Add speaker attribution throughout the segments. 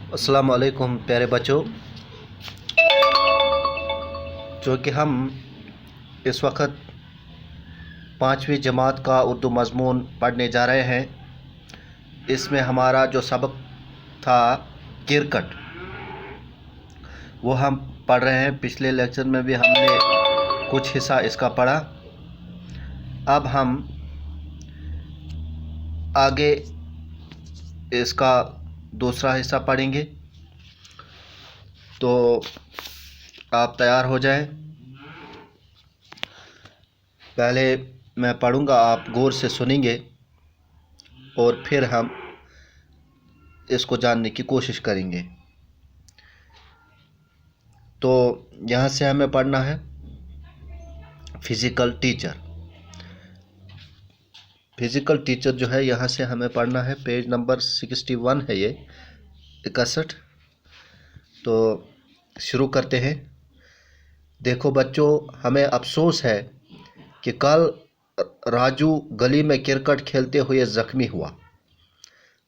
Speaker 1: السلام علیکم پیارے بچوں، جو کہ ہم اس وقت 5ویں جماعت کا اردو مضمون پڑھنے جا رہے ہیں۔ اس میں ہمارا جو سبق تھا کرکٹ، وہ ہم پڑھ رہے ہیں۔ پچھلے لیکچر میں بھی ہم نے کچھ حصہ اس کا پڑھا۔ اب ہم آگے اس کا دوسرا حصہ پڑھیں گے، تو آپ تیار ہو جائیں۔ پہلے میں پڑھوں گا، آپ غور سے سنیں گے اور پھر ہم اس کو جاننے کی کوشش کریں گے۔ تو یہاں سے ہمیں پڑھنا ہے فزیکل ٹیچر۔ فزیکل ٹیچر جو ہے یہاں سے ہمیں پڑھنا ہے، پیج نمبر 61 ہے، یہ 61۔ تو شروع کرتے ہیں۔ دیکھو بچوں، ہمیں افسوس ہے کہ کل راجو گلی میں کرکٹ کھیلتے ہوئے زخمی ہوا۔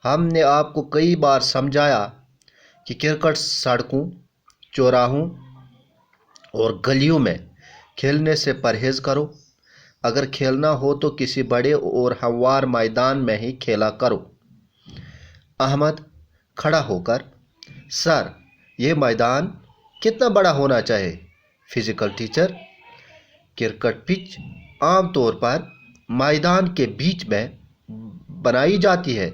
Speaker 1: ہم نے آپ کو کئی بار سمجھایا کہ کرکٹ سڑکوں، چوراہوں اور گلیوں میں کھیلنے سے پرہیز کرو۔ اگر کھیلنا ہو تو کسی بڑے اور ہموار میدان میں ہی کھیلا کرو۔ احمد کھڑا ہو کر: سر، یہ میدان کتنا بڑا ہونا چاہیے؟ فزیکل ٹیچر: کرکٹ پچ عام طور پر میدان کے بیچ میں بنائی جاتی ہے۔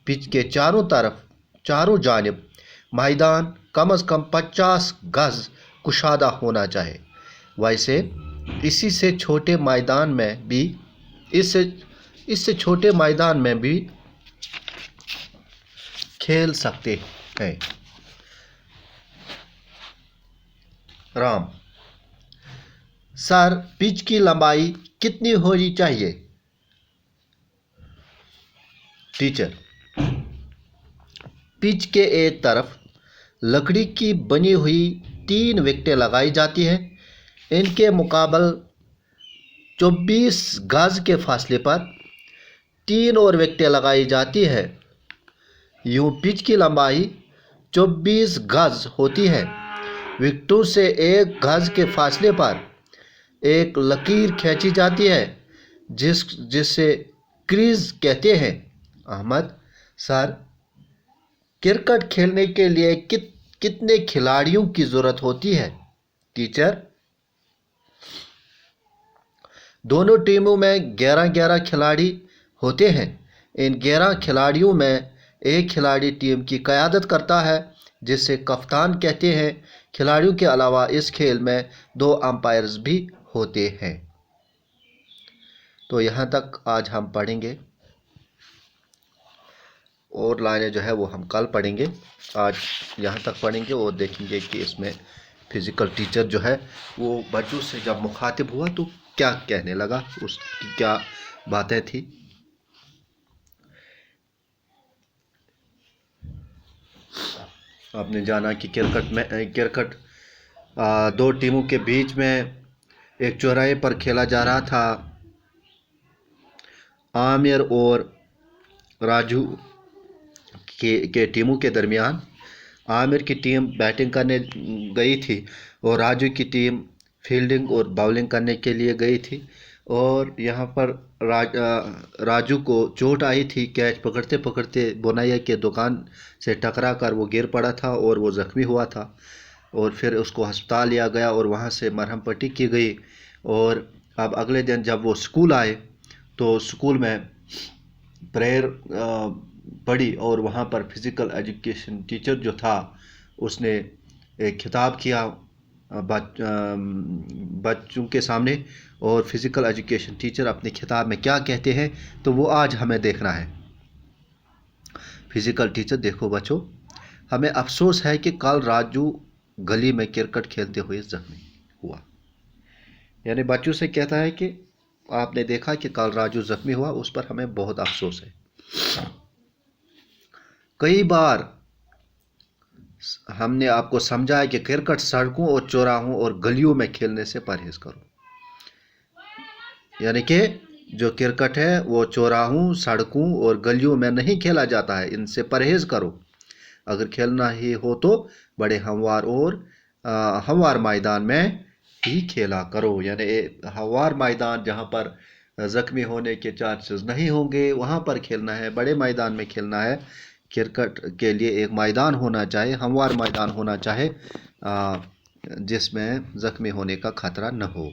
Speaker 1: پچ کے چاروں جانب میدان کم از کم 50 گز کشادہ ہونا چاہیے۔ ویسے اس سے چھوٹے میدان میں بھی کھیل سکتے ہیں۔ رام: سر، پچ کی لمبائی کتنی ہونی چاہیے؟ ٹیچر: پچ کے ایک طرف لکڑی کی بنی ہوئی 3 وکٹیں لگائی جاتی ہیں۔ ان کے مقابل 24 گز کے فاصلے پر 3 اور وکٹیں لگائی جاتی ہیں۔ یوں پچ کی لمبائی 24 گز ہوتی ہے۔ وکٹوں سے 1 گز کے فاصلے پر ایک لکیر کھینچی جاتی ہے جسے کریز کہتے ہیں۔ احمد: سر، کرکٹ کھیلنے کے لیے کتنے کھلاڑیوں کی ضرورت ہوتی ہے؟ ٹیچر: دونوں ٹیموں میں 11 کھلاڑی ہوتے ہیں۔ ان 11 کھلاڑیوں میں ایک کھلاڑی ٹیم کی قیادت کرتا ہے، جسے کپتان کہتے ہیں۔ کھلاڑیوں کے علاوہ اس کھیل میں 2 امپائرز بھی ہوتے ہیں۔ تو یہاں تک آج ہم پڑھیں گے، اور لائنیں جو ہے وہ ہم کل پڑھیں گے۔ آج یہاں تک پڑھیں گے اور دیکھیں گے کہ اس میں فزیکل ٹیچر جو ہے وہ بچوں سے جب مخاطب ہوا تو کیا کہنے لگا، اس کی کیا باتیں تھیں۔ آپ نے جانا کہ کرکٹ 2 ٹیموں کے بیچ میں ایک چوراہے پر کھیلا جا رہا تھا۔ عامر اور راجو کے ٹیموں کے درمیان۔ عامر کی ٹیم بیٹنگ کرنے گئی تھی اور راجو کی ٹیم فیلڈنگ اور باؤلنگ کرنے کے لیے گئی تھی، اور یہاں پر راجو کو چوٹ آئی تھی۔ کیچ پکڑتے پکڑتے بنیا کے دکان سے ٹکرا کر وہ گر پڑا تھا اور وہ زخمی ہوا تھا، اور پھر اس کو ہسپتال لیا گیا اور وہاں سے مرہم پٹی کی گئی۔ اور اب اگلے دن جب وہ اسکول آئے تو اسکول میں پریئر پڑھی، اور وہاں پر فزیکل ایجوکیشن ٹیچر جو تھا اس نے ایک خطاب کیا بچوں کے سامنے، اور فزیکل ایجوکیشن ٹیچر اپنے خطاب میں کیا کہتے ہیں تو وہ آج ہمیں دیکھنا ہے۔ فزیکل ٹیچر: دیکھو بچوں، ہمیں افسوس ہے کہ کل راجو گلی میں کرکٹ کھیلتے ہوئے زخمی ہوا۔ یعنی بچوں سے کہتا ہے کہ آپ نے دیکھا کہ کل راجو زخمی ہوا، اس پر ہمیں بہت افسوس ہے۔ کئی بار ہم نے آپ کو سمجھایا کہ کرکٹ سڑکوں اور چوراہوں اور گلیوں میں کھیلنے سے پرہیز کرو۔ یعنی کہ جو کرکٹ ہے وہ چوراہوں، سڑکوں اور گلیوں میں نہیں کھیلا جاتا ہے، ان سے پرہیز کرو۔ اگر کھیلنا ہی ہو تو بڑے ہموار میدان میں ہی کھیلا کرو، یعنی ہموار میدان جہاں پر زخمی ہونے کے چانسز نہیں ہوں گے وہاں پر کھیلنا ہے، بڑے میدان میں کھیلنا ہے۔ کرکٹ کے لیے ایک میدان ہونا چاہیے، ہموار میدان ہونا چاہے جس میں زخمی ہونے کا خطرہ نہ ہو۔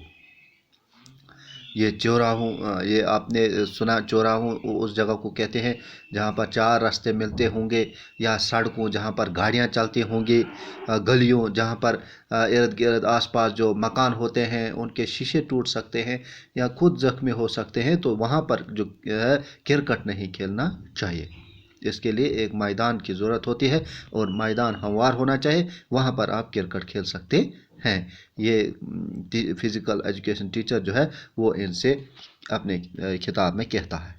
Speaker 1: یہ چوراہوں، یہ آپ نے سنا چوراہوں اس جگہ کو کہتے ہیں جہاں پر 4 راستے ملتے ہوں گے، یا سڑکوں جہاں پر گاڑیاں چلتی ہوں گی، گلیوں جہاں پر ارد گرد آس پاس جو مکان ہوتے ہیں ان کے شیشے ٹوٹ سکتے ہیں یا خود زخمی ہو سکتے ہیں، تو وہاں پر جو کرکٹ نہیں کھیلنا چاہیے۔ اس کے لیے ایک میدان کی ضرورت ہوتی ہے اور میدان ہموار ہونا چاہیے، وہاں پر آپ کرکٹ کھیل سکتے ہیں۔ یہ فزیکل ایجوکیشن ٹیچر جو ہے وہ ان سے اپنے خطاب میں کہتا ہے۔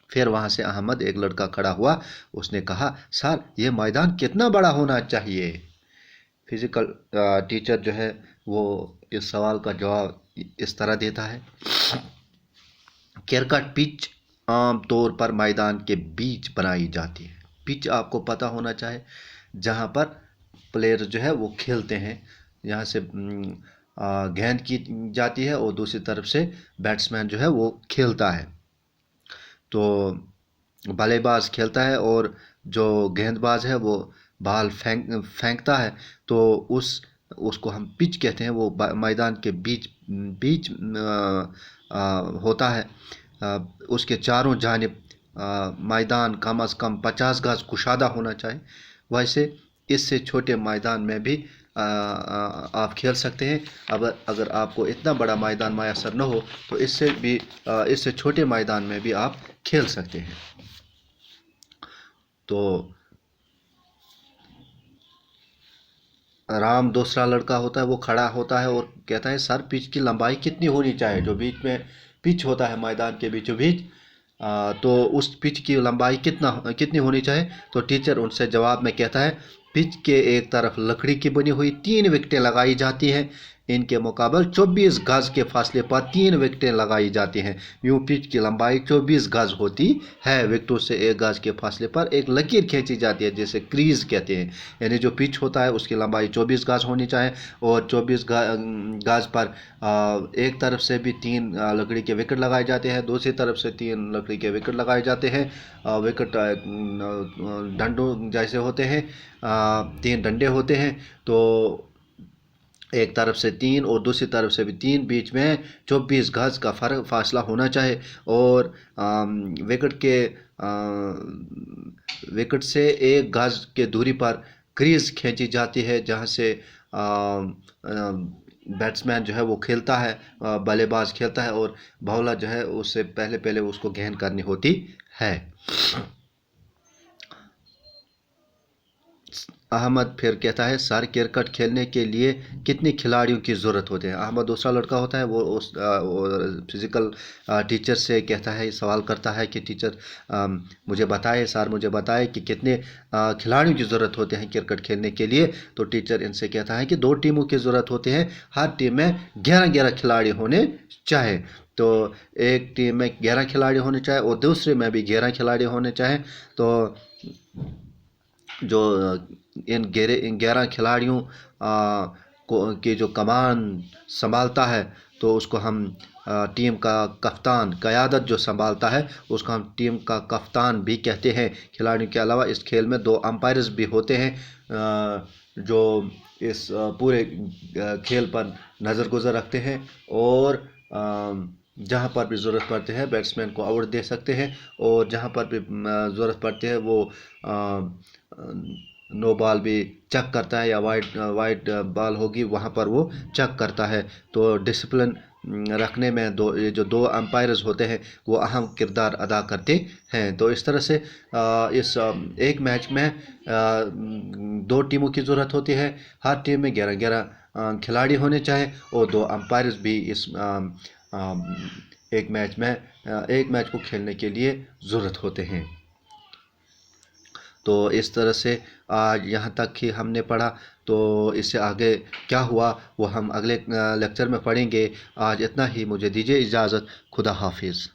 Speaker 1: پھر وہاں سے احمد ایک لڑکا کھڑا ہوا، اس نے کہا سر یہ میدان کتنا بڑا ہونا چاہیے؟ فزیکل ٹیچر جو ہے وہ اس سوال کا جواب اس طرح دیتا ہے، کرکٹ پچ عام طور پر میدان کے بیچ بنائی جاتی ہے۔ پچ آپ کو پتہ ہونا چاہے جہاں پر پلیئر جو ہے وہ کھیلتے ہیں، یہاں سے گیند کی جاتی ہے اور دوسری طرف سے بیٹسمین جو ہے وہ کھیلتا ہے۔ تو بلے باز کھیلتا ہے اور جو گیند باز ہے وہ بال پھینکتا ہے، تو اس کو ہم پچ کہتے ہیں۔ وہ میدان کے بیچ ہوتا ہے، اس کے چاروں جانب میدان کم از کم 50 گز کشادہ ہونا چاہیے۔ ویسے اس سے چھوٹے میدان میں بھی آپ کھیل سکتے ہیں۔ اگر آپ کو اتنا بڑا میدان میسر نہ ہو تو اس سے چھوٹے میدان میں بھی آپ کھیل سکتے ہیں۔ تو رام دوسرا لڑکا ہوتا ہے، وہ کھڑا ہوتا ہے اور کہتا ہے سر پچ کی لمبائی کتنی ہونی چاہیے؟ جو بیچ میں پچ ہوتا ہے میدان کے بیچوں بیچ، تو اس پچ کی لمبائی کتنی ہونی چاہیے؟ تو ٹیچر ان سے جواب میں کہتا ہے پچ کے ایک طرف لکڑی کی بنی ہوئی 3 وکٹیں لگائی جاتی ہیں، ان کے مقابل 24 گز کے فاصلے پر 3 وکٹیں لگائی جاتی ہیں۔ یوں پچ کی لمبائی 24 گز ہوتی ہے۔ وکٹوں سے 1 گز کے فاصلے پر ایک لکیر کھینچی جاتی ہے جسے کریز کہتے ہیں، یعنی جو پچ ہوتا ہے اس کی لمبائی 24 گز ہونی چاہیے اور 24 گز پر ایک طرف سے بھی 3 لکڑی کے وکٹ لگائے جاتے ہیں، دوسری طرف سے 3 لکڑی کے وکٹ لگائے جاتے ہیں۔ وکٹ ڈنڈوں جیسے ہوتے ہیں، 3 ڈنڈے ہوتے ہیں، تو ایک طرف سے 3 اور دوسری طرف سے بھی 3، بیچ میں 24 گز کا فاصلہ ہونا چاہیے، اور وکٹ سے 1 گز کے دوری پر کریز کھینچی جاتی ہے جہاں سے بیٹسمین جو ہے وہ کھیلتا ہے، بلے باز کھیلتا ہے، اور باؤلر جو ہے اس سے پہلے اس کو گیند کرنی ہوتی ہے۔ احمد پھر کہتا ہے سر کرکٹ کھیلنے کے لیے کتنے کھلاڑیوں کی ضرورت ہوتی ہے؟ احمد دوسرا لڑکا ہوتا ہے، وہ اس فزیکل ٹیچر سے کہتا ہے، سوال کرتا ہے کہ ٹیچر مجھے بتائے کہ کتنے کھلاڑیوں کی ضرورت ہوتے ہیں کرکٹ کھیلنے کے لیے؟ تو ٹیچر ان سے کہتا ہے کہ 2 ٹیموں کی ضرورت ہوتی ہے، ہر ٹیم میں 11 کھلاڑی ہونے چاہے۔ تو ایک ٹیم میں 11 کھلاڑی ہونے چاہے اور دوسرے میں بھی 11 کھلاڑی ہونے چاہیں، تو جو ان 11 کھلاڑیوں کی جو کمان سنبھالتا ہے تو اس کو ہم ٹیم کا کپتان، قیادت جو سنبھالتا ہے اس کو ہم ٹیم کا کپتان بھی کہتے ہیں۔ کھلاڑیوں کے علاوہ اس کھیل میں 2 امپائرز بھی ہوتے ہیں جو اس پورے کھیل پر نظر گزر رکھتے ہیں، اور جہاں پر بھی ضرورت پڑتی ہے بیٹسمین کو آؤٹ دے سکتے ہیں، اور جہاں پر بھی ضرورت پڑتی ہے وہ نو بال بھی چیک کرتا ہے، یا وائٹ بال ہوگی وہاں پر وہ چیک کرتا ہے۔ تو ڈسپلن رکھنے میں یہ جو 2 امپائرز ہوتے ہیں وہ اہم کردار ادا کرتے ہیں۔ تو اس طرح سے اس ایک میچ میں 2 ٹیموں کی ضرورت ہوتی ہے، ہر ٹیم میں 11 کھلاڑی ہونے چاہیے، اور 2 امپائرز بھی اس ایک میچ کو کھیلنے کے لیے ضرورت ہوتے ہیں۔ تو اس طرح سے آج یہاں تک ہی ہم نے پڑھا، تو اس سے آگے کیا ہوا وہ ہم اگلے لیکچر میں پڑھیں گے۔ آج اتنا ہی، مجھے دیجیے اجازت، خدا حافظ۔